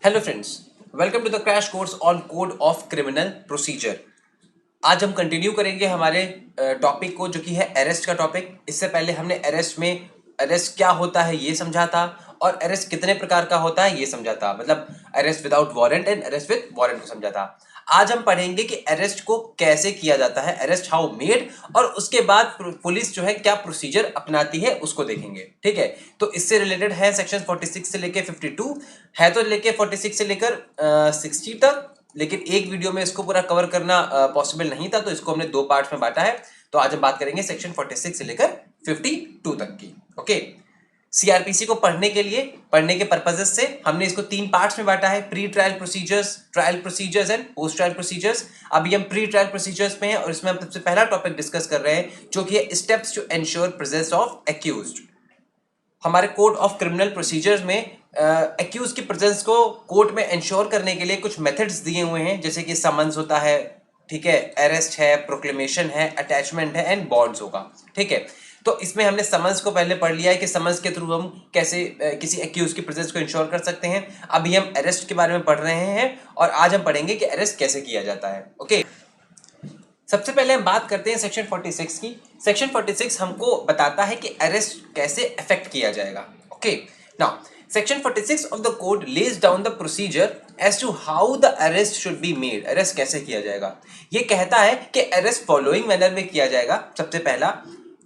Hello friends, welcome to the crash course on code of criminal procedure. आज हम continue करेंगे हमारे topic को, जो कि है अरेस्ट का टॉपिक। इससे पहले हमने अरेस्ट क्या होता है ये समझा था, और अरेस्ट कितने प्रकार का होता है ये समझा था, मतलब arrest without warrant and arrest with warrant को समझा था। आज हम पढ़ेंगे कि अरेस्ट को कैसे किया जाता है, अरेस्ट हाउ मेड, और उसके बाद पुलिस जो है क्या प्रोसीजर अपनाती है उसको देखेंगे। ठीक है, तो इससे रिलेटेड है सेक्शन 46 से लेके 52 है, तो लेके 46 से लेकर 60 तक, लेकिन एक वीडियो में इसको पूरा कवर करना पॉसिबल नहीं था, तो इसको हमने दो पार्ट्स में बांटा है। तो आज हम बात करेंगे सेक्शन 46 से लेकर 52 तक की। ओके, सीआरपीसी को पढ़ने के पर्पजेस से हमने इसको तीन पार्ट्स में बांटा है: pre trial procedures, trial procedures and post trial procedures. अभी हम प्री ट्रायल प्रोसीजर्स में हैं, और इसमें हम सबसे पहला टॉपिक डिस्कस कर रहे हैं, जो कि है steps to ensure presence of accused. हमारे कोड ऑफ क्रिमिनल प्रोसीजर्स में एक्यूज की प्रेजेंस को कोर्ट में इंश्योर करने के लिए कुछ मेथड्स दिए हुए हैं, जैसे कि समन्स होता है, ठीक है, अरेस्ट है, प्रोक्लेमेशन है, अटैचमेंट है एंड बॉन्ड्स होगा। ठीक है, तो इसमें हमने समन्स को पहले पढ़ लिया है कि समन्स के थ्रू हम कैसे किसी एक्यूज की प्रेजेंस को इंश्योर कर सकते हैं। अभी हम अरेस्ट के बारे में पढ़ रहे हैं, और आज हम पढ़ेंगे कि अरेस्ट कैसे किया जाता है। ओके, सबसे पहले हम बात करते हैं सेक्शन 46 की। सेक्शन 46 हमको बताता है कि अरेस्ट कैसे इफेक्ट किया जाएगा। Okay, now section 46 of the code lays down the procedure as to how the arrest should be made. Arrest कैसे किया जाएगा, ये कहता है कि अरेस्ट फॉलोइंग मैनर में किया जाएगा। सबसे पहला,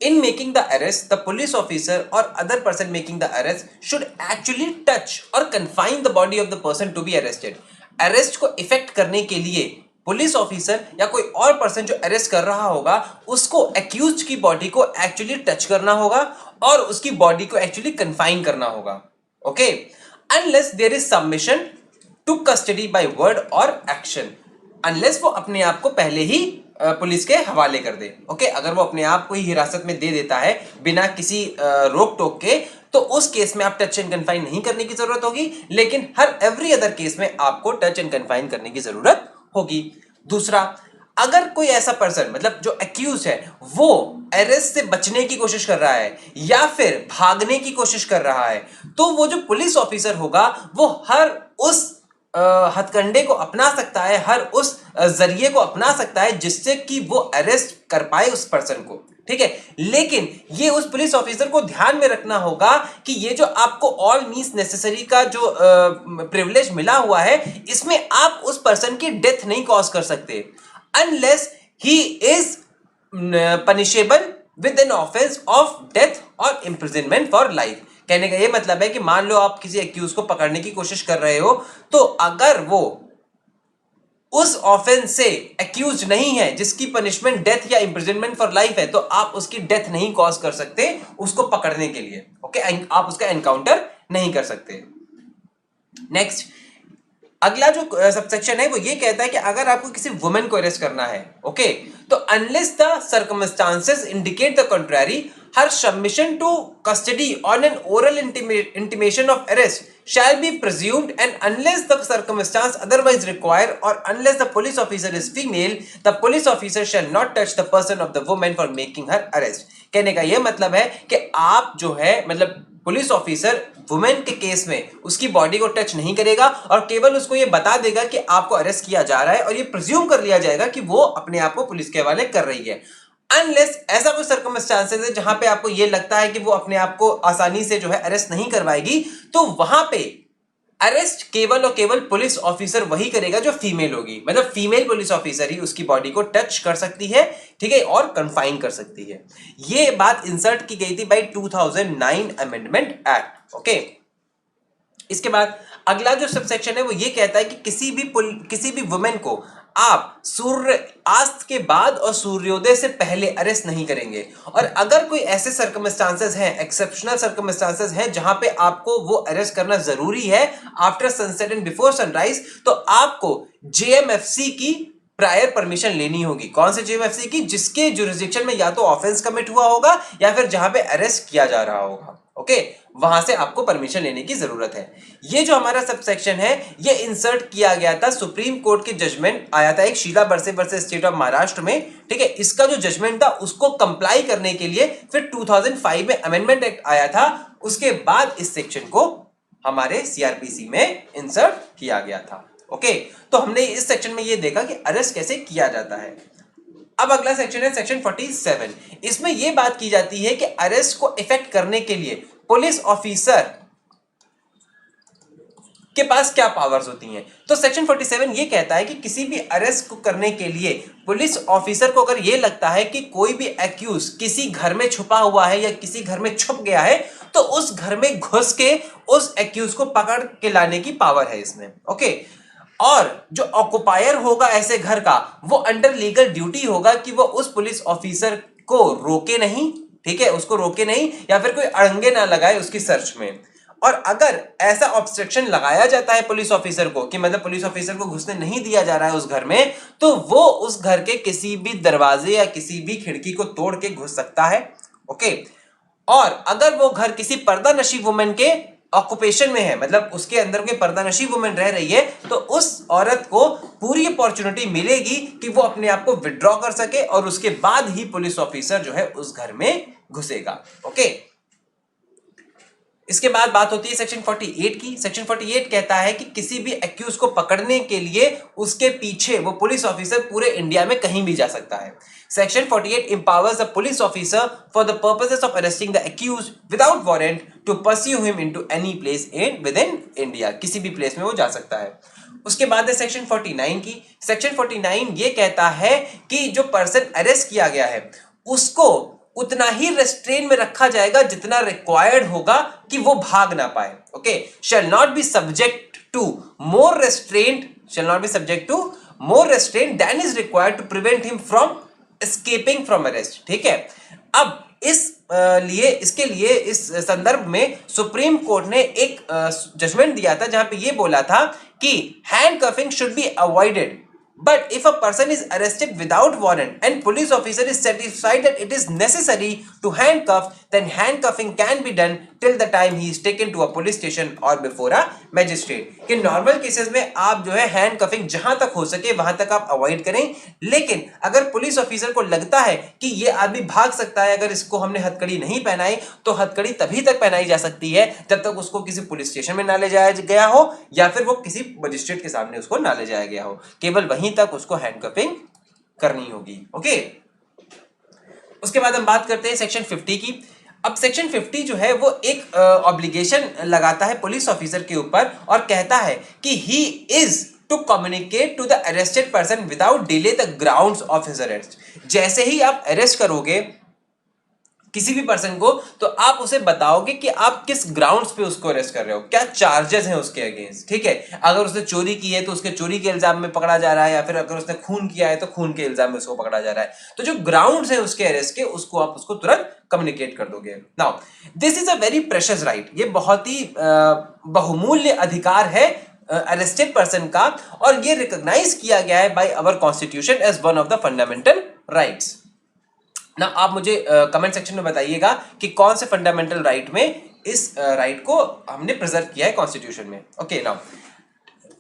in making the arrest, the police officer or other person making the arrest should actually touch or confine the body of the person to be arrested. Arrest को इफेक्ट करने के लिए police officer या कोई और पर्सन जो arrest कर रहा होगा, उसको एक्यूज की बॉडी को एक्चुअली टच करना होगा और उसकी बॉडी को एक्चुअली कन्फाइन करना होगा। Okay, unless there is submission to custody by word और एक्शन, अनलेस वो अपने आप को पहले ही पुलिस के हवाले कर दे। ओके, अगर वो अपने आप को ही हिरासत में दे देता है बिना किसी रोक टोक के, तो उस केस में आप टच एंड कन्फाइन नहीं करने की जरूरत होगी, लेकिन हर एवरी अदर केस में आपको टच एंड कन्फाइन करने की जरूरत होगी। दूसरा, अगर कोई ऐसा पर्सन, मतलब जो एक्यूज है, वो अरेस्ट से बचने की कोशिश कर रहा है या फिर भागने की कोशिश कर रहा है, तो वो जो पुलिस ऑफिसर होगा वो हर उस हथकंडे को अपना सकता है, हर उस जरिए को अपना सकता है जिससे कि वो अरेस्ट कर पाए उस पर्सन को। ठीक है, लेकिन ये उस पुलिस ऑफिसर को ध्यान में रखना होगा कि ये जो आपको ऑल मीन्स नेसेसरी का जो प्रिविलेज मिला हुआ है, इसमें आप उस पर्सन की डेथ नहीं कॉज कर सकते unless he is punishable with an offence of death और इम्प्रिजनमेंट फॉर लाइफ। कहने का ये मतलब है कि मान लो आप किसी एक्यूज को पकड़ने की कोशिश कर रहे हो, तो अगर वो उस ऑफेंस से एक्यूज नहीं है जिसकी पनिशमेंट डेथ या इम्प्रिजनमेंट फॉर लाइफ है, तो आप उसकी डेथ नहीं कॉज कर सकते उसको पकड़ने के लिए। ओके, आप उसका एनकाउंटर नहीं कर सकते। नेक्स्ट, अगला जो सबसेक्शन है वो ये कहता है कि अगर आपको किसी वुमेन को अरेस्ट करना है, ओके, तो unless the circumstances indicate the contrary, her submission to custody on an oral intimation of arrest shall be presumed, and unless the circumstance otherwise require or unless the police officer is female, the police officer shall not touch the person of the woman for making her arrest. कहने का यह मतलब है कि आप जो है, मतलब पुलिस ऑफिसर वुमेन के केस में उसकी बॉडी को टच नहीं करेगा, और केवल उसको ये बता देगा कि आपको अरेस्ट किया जा रहा है, और ये प्रिज्यूम कर लिया जाएगा कि वो अपने आप को पुलिस के हवाले कर रही है। अनलेस ऐसा कोई सर्कमस्टांसेस है जहां पे आपको ये लगता है कि वो अपने आप को आसानी से जो है अरेस्ट नहीं करवाएगी, तो वहां पे अरेस्ट केवल और केवल पुलिस ऑफिसर वही करेगा जो फीमेल होगी, मतलब फीमेल पुलिस ऑफिसर ही उसकी बॉडी को टच कर सकती है, ठीक है, और कन्फाइन कर सकती है। ये बात इंसर्ट की गई थी बाय 2009 अमेंडमेंट एक्ट। ओके, इसके बाद अगला जो सबसेक्शन है वो ये कहता है कि किसी भी वुमेन को आप सूर्यास्त के बाद और सूर्योदय से पहले अरेस्ट नहीं करेंगे, और अगर कोई ऐसे सर्कमस्टांसेस हैं, एक्सेप्शनल सर्कमस्टांसेस हैं जहां पे आपको वो अरेस्ट करना जरूरी है after sunset and before sunrise, तो आपको जेएमएफसी की प्रायर परमिशन लेनी होगी। कौन से जेएमएफसी की? जिसके जुरिसडिक्शन में या तो ऑफेंस कमिट हुआ होगा या फिर जहां पे अरेस्ट किया जा रहा होगा। ओके, वहां से आपको परमिशन लेने की जरूरत है। ये जो हमारा सबसेक्शन है ये इंसर्ट किया गया था, सुप्रीम कोर्ट की जजमेंट आया था एक, शीला बरसे वर्सेस स्टेट ऑफ महाराष्ट्र में। ठीक है, इसका जो जजमेंट था उसको कंप्लाई करने के लिए फिर 2005 में अमेंडमेंट एक्ट आया था, उसके बाद इस सेक्शन को हमारे सीआरपीसी में इंसर्ट किया गया था। ओके, तो हमने इस सेक्शन में ये देखा कि अरेस्ट कैसे किया जाता है। अब अगला सेक्शन है सेक्शन 47। इसमें यह बात की जाती है कि अरेस्ट को इफेक्ट करने के लिए पुलिस ऑफिसर के पास क्या पावर्स होती हैं। तो सेक्शन 47 ये कहता है कि किसी भी अरेस्ट को करने के लिए पुलिस ऑफिसर को अगर ये लगता है कि कोई भी एक्यूज किसी घर में छुपा हुआ है या किसी घर में छुप गया है, तो उस घर में घुस के उस एक्यूज को पकड़ के लाने की पावर है इसमें। ओके, और जो ऑक्युपायर होगा ऐसे घर का, वो अंडर लीगल ड्यूटी होगा कि वो उस पुलिस ऑफिसर को रोके नहीं, ठीक है, उसको रोके नहीं या फिर कोई अड़ंगे ना लगाए उसकी सर्च में। और अगर ऐसा ऑब्स्ट्रक्शन लगाया जाता है पुलिस ऑफिसर को कि मतलब पुलिस ऑफिसर को घुसने नहीं दिया जा रहा है उस घर में, तो वो उस घर के किसी भी दरवाजे या किसी भी खिड़की को तोड़ के घुस सकता है। ओके, और अगर वो घर किसी पर्दा नशी वुमेन के ऑक्यूपेशन में है, मतलब उसके अंदर कोई पर्दा नशी वुमेन रह रही है, तो उस औरत को पूरी अपॉर्चुनिटी मिलेगी कि वो अपने आप को विड्रॉ कर सके और उसके बाद ही पुलिस ऑफिसर जो है उस घर में घुसेगा। ओके, इसके बाद बात होती है सेक्शन 48 की। सेक्शन 48 कहता है कि किसी भी एक्यूज को पकड़ने के लिए उसके पीछे वो पुलिस ऑफिसर पूरे इंडिया में कहीं भी जा सकता है। Section 48 empowers the police officer for the purposes of arresting the accused without warrant to pursue him into any place within India। किसी भी प्लेस में वो जा सकता है। उसके बाद है सेक्शन 49 की। सेक्शन 49 ये कहता है कि जो पर्सन अरेस्ट किया गया है उसको उतना ही रेस्ट्रेन में रखा जाएगा जितना रिक्वायर्ड होगा कि वो भाग ना पाए। Okay, shall not be subject to more restraint than is required to prevent him from escaping from arrest। ठीक है, अब इसके लिए इस संदर्भ में सुप्रीम कोर्ट ने एक जजमेंट दिया था जहां पे ये बोला था कि handcuffing should be avoided, but if a person is arrested without warrant and police officer is satisfied that it is necessary to handcuff, then handcuffing can be done till the time he is taken to a police station or before a magistrate। कि normal cases में आप जो है हैंडकफिंग जहां तक हो सके वहां तक आप अवॉइड करें, लेकिन अगर पुलिस ऑफिसर को लगता है कि ये आदमी भाग सकता है, अगर इसको हमने हथकड़ी नहीं पहनाई, तो हथकड़ी तभी तक पहनाई जा सकती है जब तक उसको किसी पुलिस स्टेशन में ना ले जाया गया हो या फिर वो किसी मजिस्ट्रेट के सामने उसको ना ले जाया गया हो। केवल वहीं तक उसको हैंडकफिंग करनी होगी। ओके, उसके बाद हम बात करते हैं सेक्शन 50 की। अब सेक्शन 50 जो है वो एक ऑब्लिगेशन लगाता है पुलिस ऑफिसर के ऊपर और कहता है कि he is to communicate to the arrested person without delay the grounds of his arrest. जैसे ही आप अरेस्ट करोगे किसी भी पर्सन को, तो आप उसे बताओगे कि आप किस ग्राउंड्स पे उसको अरेस्ट कर रहे हो, क्या चार्जेस हैं उसके अगेंस्ट। ठीक है, अगर उसने चोरी की है तो उसके चोरी के इल्जाम में पकड़ा जा रहा है, या फिर अगर उसने खून किया है तो खून के इल्जाम में उसको पकड़ा जा रहा है। तो जो ग्राउंड्स हैं उसके अरेस्ट के, उसको आप उसको तुरंत कम्युनिकेट कर दोगे। Now this is a very precious right, ये बहुत ही बहुमूल्य अधिकार है अरेस्टेड पर्सन का, और ये रिकॉग्नाइज किया गया है by our constitution as one of the fundamental rights. ना आप मुझे कमेंट सेक्शन में बताइएगा कि कौन से फंडामेंटल राइट में इस राइट को हमने प्रिजर्व किया है कॉन्स्टिट्यूशन में। Okay, now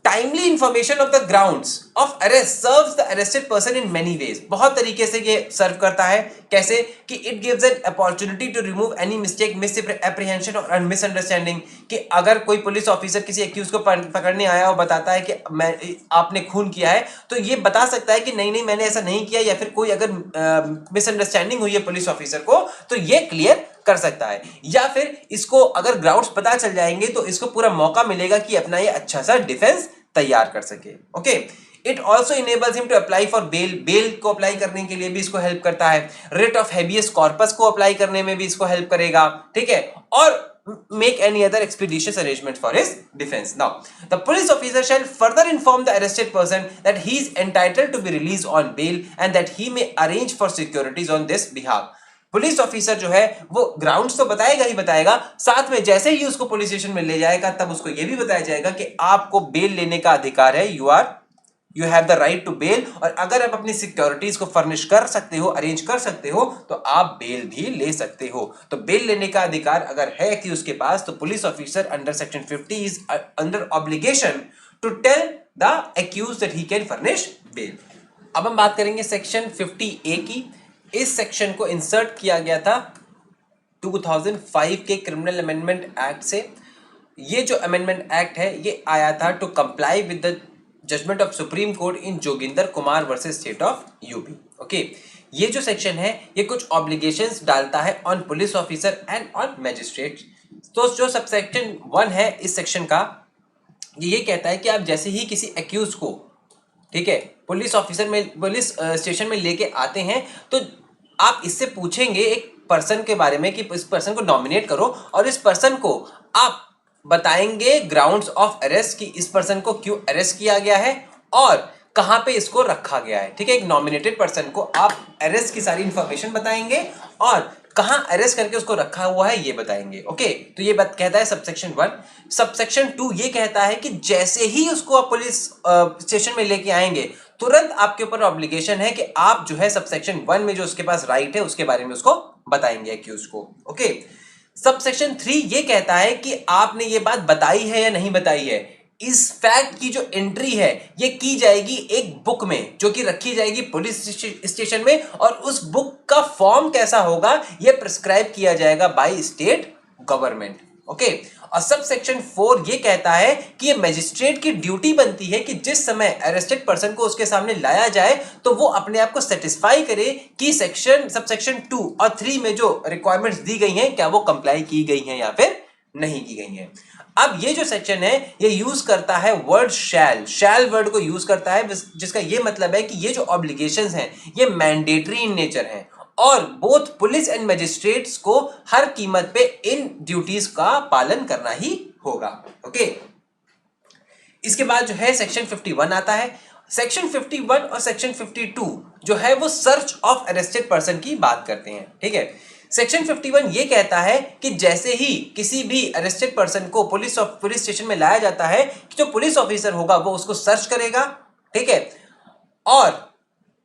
timely information of the grounds of arrest serves the arrested person in many ways. बहुत तरीके से ये सर्व करता है। कैसे कि it gives an opportunity to remove any mistake, misapprehension और मिसअंडरस्टैंडिंग। कि अगर कोई पुलिस ऑफिसर किसी एक्यूज को पकड़ने आया और बताता है कि आपने खून किया है, तो ये बता सकता है कि नहीं मैंने ऐसा नहीं किया, या फिर कोई अगर मिसअंडरस्टैंडिंग हुई है पुलिस ऑफिसर को तो ये क्लियर कर सकता है। या फिर इसको अगर ग्राउंड्स पता चल जाएंगे तो इसको पूरा मौका मिलेगा कि अपना ये अच्छा सा डिफेंस तैयार कर सके। Okay, it also enables him to apply for bail. Bail को अप्लाई करने के लिए भी इसको हेल्प करता है। रिट ऑफ हेबियस कॉर्पस को अप्लाई करने में भी इसको हेल्प करेगा। ठीक है, और make any other expeditious arrangement for his defense। Now, the police officer shall further inform the arrested person that he is entitled to be released on bail and that he may arrange for securities on this behalf। Police officer जो है वो grounds तो बताएगा ही बताएगा, साथ में जैसे ही उसको पुलिस स्टेशन में ले जाएगा तब उसको ये भी बताया जाएगा कि आपको बेल लेने का अधिकार है। You have the right to bail, और अगर आप अपनी सिक्योरिटीज को फर्निश कर सकते हो, अरेंज कर सकते हो, तो आप बेल भी ले सकते हो। तो बेल लेने का अधिकार अगर है कि उसके पास, तो police officer under section 50 is under obligation to tell the accused that he can furnish bail. अब हम बात करेंगे सेक्शन 50A की। इस सेक्शन को इंसर्ट किया गया था 2005 के क्रिमिनल अमेंडमेंट एक्ट से। ये जो अमेंडमेंट एक्ट है ये आया था to comply with the judgment of Supreme Court in Joginder Kumar versus state of UP. Okay, ये जो सेक्शन है ये कुछ ऑब्लिगेशंस डालता है on police officer and on magistrate. तो जो सबसेक्शन 1 है इस सेक्शन का, ये कहता है कि आप जैसे ही किसी एक्यूज को, ठीक है, पुलिस ऑफिसर में, पुलिस स्टेशन में लेके आते हैं, तो आप इससे पूछेंगे एक पर्सन के बारे में कि इस पर्सन को नॉमिनेट करो, और इस पर्सन को आप बताएंगे ग्राउंड्स ऑफ अरेस्ट कि इस पर्सन को क्यों अरेस्ट किया गया है और कहाँ पे इसको रखा गया है। ठीक है, एक नॉमिनेटेड पर्सन को आप अरेस्ट की सारी इंफॉर्मेशन बताएंगे और कहाँ अरेस्ट करके उसको रखा हुआ है ये बताएंगे। ओके, तो ये बात कहता है सबसेक्शन 1। सबसेक्शन 2 ये कहता है कि जैसे ही उसको आप पुलिस स्टेशन में लेके आएंगे, तुरंत आपके ऊपर ऑब्लिगेशन है कि आप जो है सबसेक्शन 1 में जो उसके पास राइट है उसके बारे में उसको बताएंगे एक्यूज को। ओके, सबसेक्शन 3 ये कहता है कि आपने ये बात बताई है या नहीं बताई है। इस फैक्ट की जो एंट्री है ये की जाएगी एक बुक में जो कि रखी जाएगी पुलिस स्टेशन में, और उस बुक का फॉर्म कैसा होगा ये प्रिस्क्राइब किया जाएगा बाय स्टेट गवर्नमेंट। ओके, और सब सेक्शन 4 ये कहता है कि ये मजिस्ट्रेट की ड्यूटी बनती है कि जिस समय अरेस्टेड पर्सन को उसके सामने लाया जाए तो वो अपने आप को सेटिस्फाई करे कि सब सेक्शन 2 और 3 में जो रिक्वायरमेंट्स दी गई हैं क्या वो कंप्लाई की गई हैं या फिर नहीं की गई हैं। अब ये जो सेक्शन है ये यूज करता है वर्ड शैल वर्ड को यूज करता है, जिसका ये मतलब है कि ये जो ऑब्लिगेशंस हैं ये मैंडेटरी इन नेचर हैं और बोथ पुलिस एंड मजिस्ट्रेट्स को हर कीमत पे इन ड्यूटीज का पालन करना ही होगा। ओके, इसके बाद जो है सेक्शन 51 आता है। सेक्शन 51 और सेक्शन 52 जो है वो सर्च ऑफ अरेस्टेड पर्सन की बात करते हैं। ठीक है, सेक्शन 51 ये कहता है कि जैसे ही किसी भी अरेस्टेड पर्सन को पुलिस स्टेशन में लाया जाता है, जो पुलिस ऑफिसर होगा वो उसको सर्च करेगा। ठीक है, और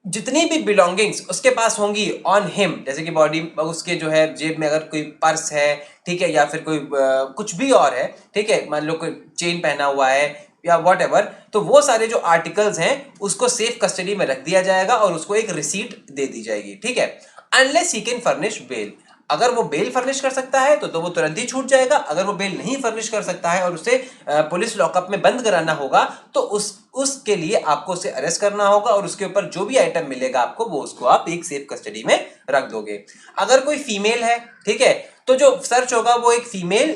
जितनी भी बिलोंगिंग्स उसके पास होंगी ऑन हिम, जैसे कि बॉडी, उसके जो है जेब में अगर कोई पर्स है, ठीक है, या फिर कोई कुछ भी और है, ठीक है, मान लो कोई चेन पहना हुआ है या वॉट एवर, तो वो सारे जो आर्टिकल्स हैं उसको सेफ कस्टडी में रख दिया जाएगा और उसको एक रिसीट दे दी जाएगी। ठीक है, unless he can furnish bail. अगर वो बेल फर्निश कर सकता है तो वो तुरंत ही छूट जाएगा। अगर वो बेल नहीं फर्निश कर सकता है और उसे पुलिस लॉकअप में बंद कराना होगा तो उसके लिए आपको उसे अरेस्ट करना होगा और उसके ऊपर जो भी आइटम मिलेगा आपको वो उसको आप एक सेफ कस्टडी में रख दोगे। अगर कोई फीमेल है, ठीक है, तो जो सर्च होगा वो एक फीमेल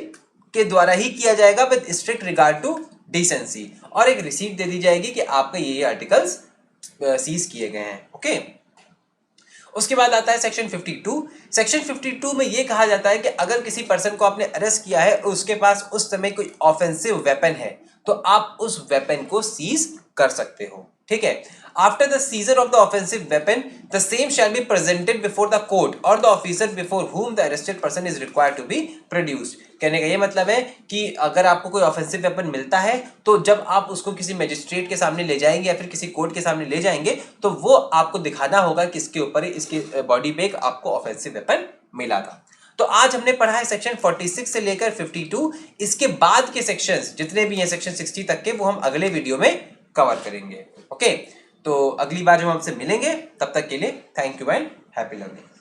के द्वारा ही किया जाएगा with strict regard to decency, और एक रिसीट दे दी जाएगी कि आपके ये आर्टिकल्स सीज किए गए हैं। ओके, उसके बाद आता है सेक्शन 52। सेक्शन 52 में यह कहा जाता है कि अगर किसी पर्सन को आपने अरेस्ट किया है और उसके पास उस समय कोई ऑफेंसिव वेपन है तो आप उस वेपन को सीज कर सकते हो। ठीक है, after the seizure of the offensive weapon the same shall be presented before the court और the officer before whom the arrested person is required to be produced. कहने का ये मतलब है कि अगर आपको कोई ऑफेंसिव वेपन मिलता है तो जब आप उसको किसी मजिस्ट्रेट के सामने ले जाएंगे या फिर किसी कोर्ट के सामने ले जाएंगे तो वो आपको दिखाना होगा कि इसके ऊपर, इसके बॉडी पे आपको ऑफेंसिव वेपन मिला था। तो आज हमने पढ़ा है सेक्शन 46 से लेकर 52। इसके बाद के सेक्शंस जितने भी हैं सेक्शन 60 तक के, वो हम अगले वीडियो में कवर करेंगे। ओके, तो अगली बार जब हमसे मिलेंगे तब तक के लिए thank you and happy learning.